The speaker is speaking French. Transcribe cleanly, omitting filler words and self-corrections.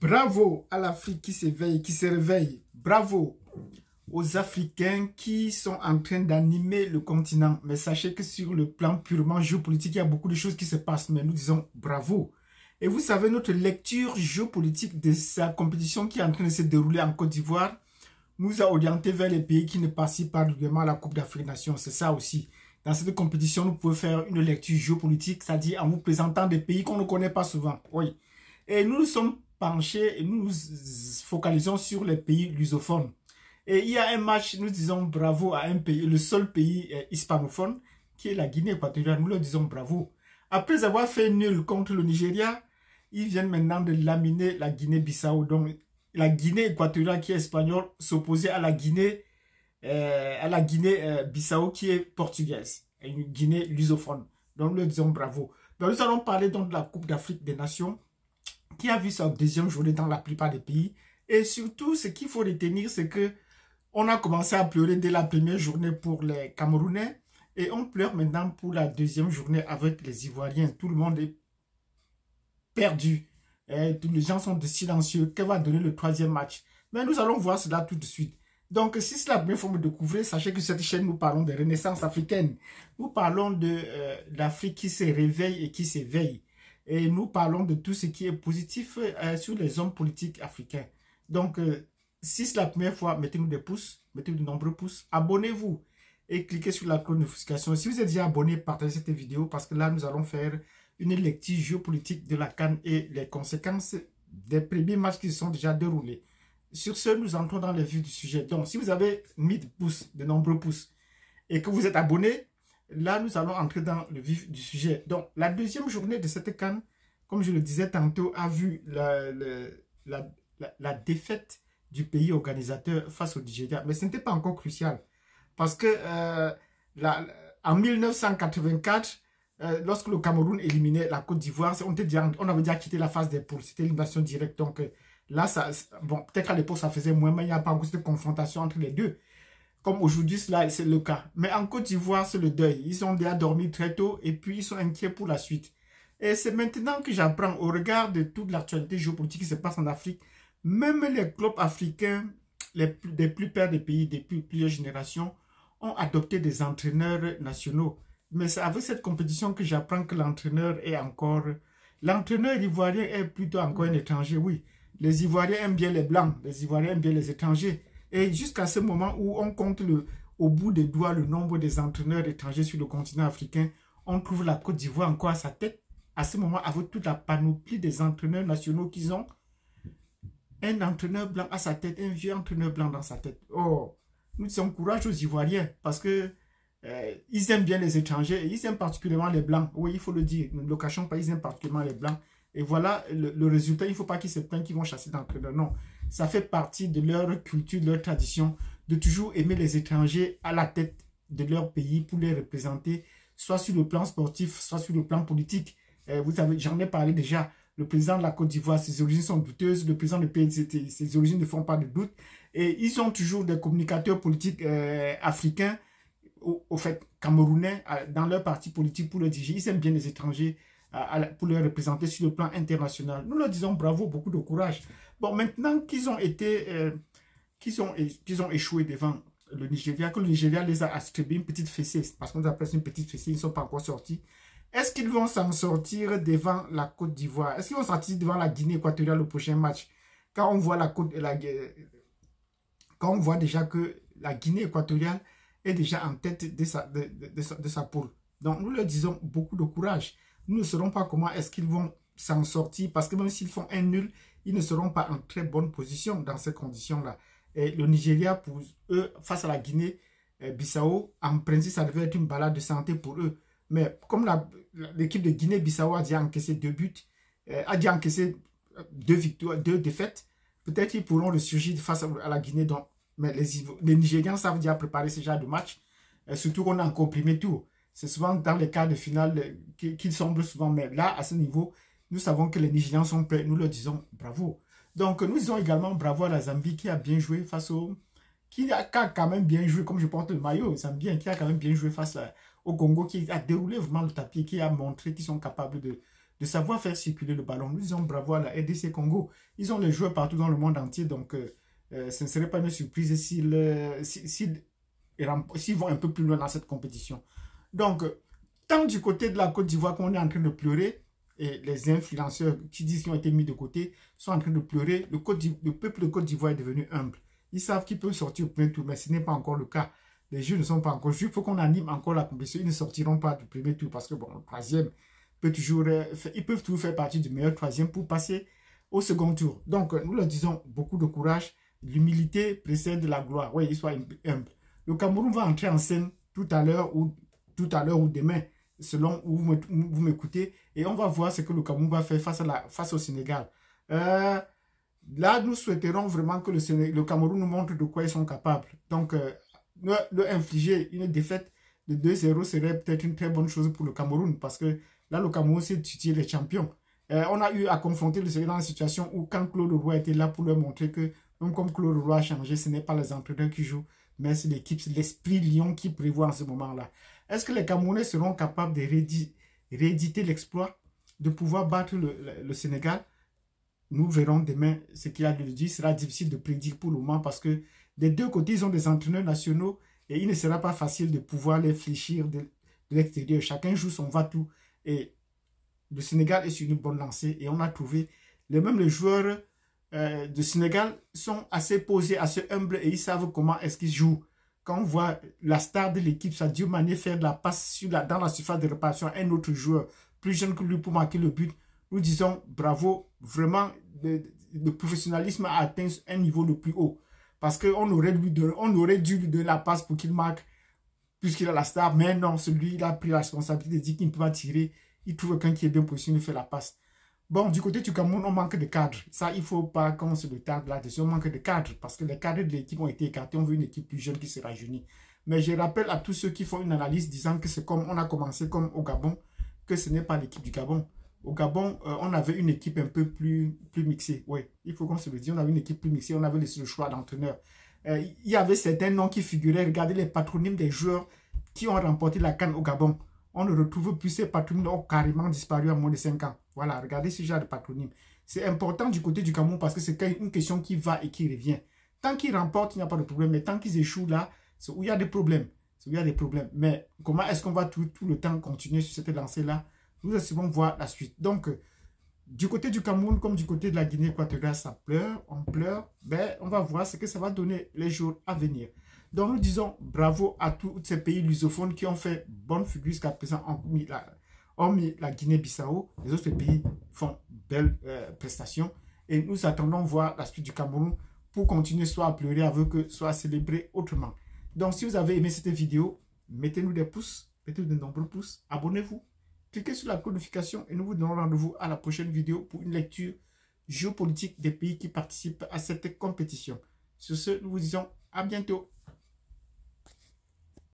Bravo à l'Afrique qui s'éveille, qui se réveille. Bravo aux Africains qui sont en train d'animer le continent. Mais sachez que sur le plan purement géopolitique, il y a beaucoup de choses qui se passent. Mais nous disons bravo. Et vous savez, notre lecture géopolitique de sa compétition qui est en train de se dérouler en Côte d'Ivoire nous a orienté vers les pays qui ne participent pas régulièrement à la Coupe d'Afrique des Nations. C'est ça aussi. Dans cette compétition, nous pouvons faire une lecture géopolitique, c'est-à-dire en vous présentant des pays qu'on ne connaît pas souvent. Oui. Et nous nous sommes penchés et nous nous focalisons sur les pays lusophones. Et il y a un match, nous disons bravo à un pays, le seul pays hispanophone, qui est la Guinée équatoriale. Nous leur disons bravo. Après avoir fait nul contre le Nigeria, ils viennent maintenant de laminer la Guinée-Bissau. Donc, la Guinée équatoriale qui est espagnole s'opposait à la Guinée-Bissau qui est portugaise. Une Guinée lusophone. Donc, nous leur disons bravo. Donc, nous allons parler donc de la Coupe d'Afrique des Nations qui a vu sa deuxième journée dans la plupart des pays. Et surtout, ce qu'il faut retenir, c'est que on a commencé à pleurer dès la première journée pour les Camerounais et on pleure maintenant pour la deuxième journée avec les Ivoiriens. Tout le monde est perdu. Tous les gens sont silencieux. Qu'est-ce va donner le troisième match? Mais nous allons voir cela tout de suite. Donc, si c'est la première fois que vous découvrez, sachez que cette chaîne, nous parlons de renaissance africaine. Nous parlons de l'Afrique qui se réveille et qui s'éveille. Et nous parlons de tout ce qui est positif sur les hommes politiques africains. Donc, si c'est la première fois, mettez-nous des pouces, mettez-nous de nombreux pouces. Abonnez-vous et cliquez sur la cloche de notification. Si vous êtes déjà abonné, partagez cette vidéo parce que là, nous allons faire une lecture géopolitique de la CAN et les conséquences des premiers matchs qui se sont déjà déroulés. Sur ce, nous entrons dans le vif du sujet. Donc, si vous avez mis de pouces, de nombreux pouces, et que vous êtes abonné, là, nous allons entrer dans le vif du sujet. Donc, la deuxième journée de cette CAN, comme je le disais tantôt, a vu la défaite du pays organisateur face au Nigeria. Mais ce n'était pas encore crucial. Parce que en 1984, lorsque le Cameroun éliminait la Côte d'Ivoire, on avait déjà quitté la phase des poules. C'était l'élimination directe. Donc là, bon, peut-être à l'époque, ça faisait moins, mais il n'y a pas beaucoup de confrontation entre les deux. Comme aujourd'hui, c'est le cas. Mais en Côte d'Ivoire, c'est le deuil. Ils ont déjà dormi très tôt et puis ils sont inquiets pour la suite. Et c'est maintenant que j'apprends, au regard de toute l'actualité géopolitique qui se passe en Afrique, même les clubs africains, des plus pères des pays depuis plusieurs générations, ont adopté des entraîneurs nationaux. Mais c'est avec cette compétition que j'apprends que l'entraîneur est encore... L'entraîneur ivoirien est plutôt encore un étranger, oui. Les Ivoiriens aiment bien les Blancs, les Ivoiriens aiment bien les étrangers. Et jusqu'à ce moment où on compte au bout des doigts le nombre des entraîneurs étrangers sur le continent africain, on trouve la Côte d'Ivoire encore à sa tête. À ce moment, avec toute la panoplie des entraîneurs nationaux qu'ils ont, un entraîneur blanc à sa tête, un vieux entraîneur blanc dans sa tête. Oh, nous sommes courage aux Ivoiriens parce que ils aiment bien les étrangers et ils aiment particulièrement les blancs. Oui, il faut le dire, nous ne le cachons pas, ils aiment particulièrement les blancs. Et voilà le résultat, il ne faut pas qu'ils se plaignent qu'ils vont chasser d'entraîneurs. Non, ça fait partie de leur culture, de leur tradition, de toujours aimer les étrangers à la tête de leur pays pour les représenter, soit sur le plan sportif, soit sur le plan politique. Vous savez, j'en ai parlé déjà. Le président de la Côte d'Ivoire, ses origines sont douteuses. Le président du pays, ses origines ne font pas de doute. Et ils ont toujours des communicateurs politiques africains, au fait camerounais, dans leur parti politique pour le diriger. Ils aiment bien les étrangers pour les représenter sur le plan international. Nous leur disons bravo, beaucoup de courage. Bon, maintenant qu'ils ont échoué devant le Nigeria, que le Nigeria les a attribué une petite fessée, parce qu'on appelle ça une petite fessée, ils ne sont pas encore sortis. Est-ce qu'ils vont s'en sortir devant la Côte d'Ivoire? Est-ce qu'ils vont sortir devant la Guinée équatoriale au prochain match? Quand on voit quand on voit déjà que la Guinée équatoriale est déjà en tête de sa poule. Donc nous leur disons beaucoup de courage. Nous ne saurons pas comment est-ce qu'ils vont s'en sortir parce que même s'ils font un nul, ils ne seront pas en très bonne position dans ces conditions-là. Et le Nigeria, pour eux, face à la Guinée-Bissau, en principe, ça devait être une balade de santé pour eux. Mais comme l'équipe de Guinée-Bissau a déjà encaissé 2 buts, a déjà encaissé 2 victoires, 2 défaites, peut-être qu'ils pourront ressurgir face à la Guinée. Donc, mais les Nigérians savent déjà préparer ce genre de match. Surtout qu'on a encore premier tour. C'est souvent dans les quarts de finale qu'ils semblent souvent. Mais là, à ce niveau, nous savons que les Nigérians sont prêts. Nous leur disons bravo. Donc, nous disons également bravo à la Zambie qui a bien joué face qui a quand même bien joué, comme je porte le maillot, Zambien, qui a quand même bien joué face au Congo, qui a déroulé vraiment le tapis, qui a montré qu'ils sont capables de savoir faire circuler le ballon. Nous disons bravo à la RDC Congo. Ils ont les joueurs partout dans le monde entier, donc ce ne serait pas une surprise s'ils vont un peu plus loin dans cette compétition. Donc, tant du côté de la Côte d'Ivoire qu'on est en train de pleurer, et les influenceurs qui disent qu'ils ont été mis de côté sont en train de pleurer, le peuple de Côte d'Ivoire est devenu humble. Ils savent qu'ils peuvent sortir au premier tour, mais ce n'est pas encore le cas. Les jeux ne sont pas encore joués. Il faut qu'on anime encore la compétition. Ils ne sortiront pas du premier tour parce que, bon, le troisième peut toujours... ils peuvent toujours faire partie du meilleur troisième pour passer au second tour. Donc, nous leur disons beaucoup de courage. L'humilité précède la gloire. Oui, ils soient humbles. Le Cameroun va entrer en scène tout à l'heure ou demain, selon où vous m'écoutez. Et on va voir ce que le Cameroun va faire face au Sénégal. Là, nous souhaiterons vraiment que le Cameroun nous montre de quoi ils sont capables. Donc, leur infliger une défaite de 2-0 serait peut-être une très bonne chose pour le Cameroun parce que là, le Cameroun, c'est titiller les champions. On a eu à confronter le Sénégal dans la situation où quand Claude Roy était là pour leur montrer que même comme Claude Roy a changé, ce n'est pas les entraîneurs qui jouent, mais c'est l'équipe, c'est l'esprit Lion qui prévoit en ce moment-là. Est-ce que les Camerounais seront capables de rééditer l'exploit, de pouvoir battre le Sénégal? Nous verrons demain ce qu'il y a de dire. Ce sera difficile de prédire pour le moment parce que des deux côtés, ils ont des entraîneurs nationaux et il ne sera pas facile de pouvoir les fléchir de l'extérieur. Chacun joue son va-tout et le Sénégal est sur une bonne lancée et on a trouvé, même les joueurs du Sénégal sont assez posés, assez humbles et ils savent comment est-ce qu'ils jouent. Quand on voit la star de l'équipe, Sadio Mané faire de la passe dans la surface de réparation à un autre joueur plus jeune que lui pour marquer le but, nous disons bravo, vraiment le professionnalisme a atteint un niveau le plus haut. Parce qu'on aurait dû lui donner la passe pour qu'il marque, puisqu'il a la star. Mais non, celui il a pris la responsabilité de dire qu'il ne peut pas tirer. Il trouve quelqu'un qui est bien positionné, fait la passe. Bon, du côté du Cameroun, on manque de cadres. Ça, il ne faut pas qu'on se le tarde là-dessus. On manque de cadres parce que les cadres de l'équipe ont été écartés. On veut une équipe plus jeune qui se rajeunit. Mais je rappelle à tous ceux qui font une analyse disant que c'est comme on a commencé comme au Gabon, que ce n'est pas l'équipe du Gabon. Au Gabon, on avait une équipe un peu plus mixée. Oui, il faut qu'on se le dise. On avait une équipe plus mixée. On avait le choix d'entraîneur. Il y avait certains noms qui figuraient. Regardez les patronymes des joueurs qui ont remporté la CAN au Gabon. On ne retrouve plus ces patronymes, ont carrément disparu à moins de 5 ans. Voilà, regardez ce genre de patronymes. C'est important du côté du Cameroun parce que c'est une question qui va et qui revient. Tant qu'ils remportent, il n'y a pas de problème. Mais tant qu'ils échouent là, c'est où il y a des problèmes. C'est où il y a des problèmes. Mais comment est-ce qu'on va tout le temps continuer sur cette lancée-là? Nous espérons voir la suite. Donc, du côté du Cameroun comme du côté de la Guinée équatoriale, ça pleure, on pleure. Ben, on va voir ce que ça va donner les jours à venir. Donc, nous disons bravo à tous ces pays lusophones qui ont fait bonne figure jusqu'à présent, hormis la Guinée-Bissau. Les autres pays font belles prestations. Et nous attendons voir la suite du Cameroun pour continuer soit à pleurer avec eux, soit à célébrer autrement. Donc, si vous avez aimé cette vidéo, mettez-nous des pouces, mettez-nous de nombreux pouces, abonnez-vous. Cliquez sur la cloche de notification et nous vous donnons rendez-vous à la prochaine vidéo pour une lecture géopolitique des pays qui participent à cette compétition. Sur ce, nous vous disons à bientôt.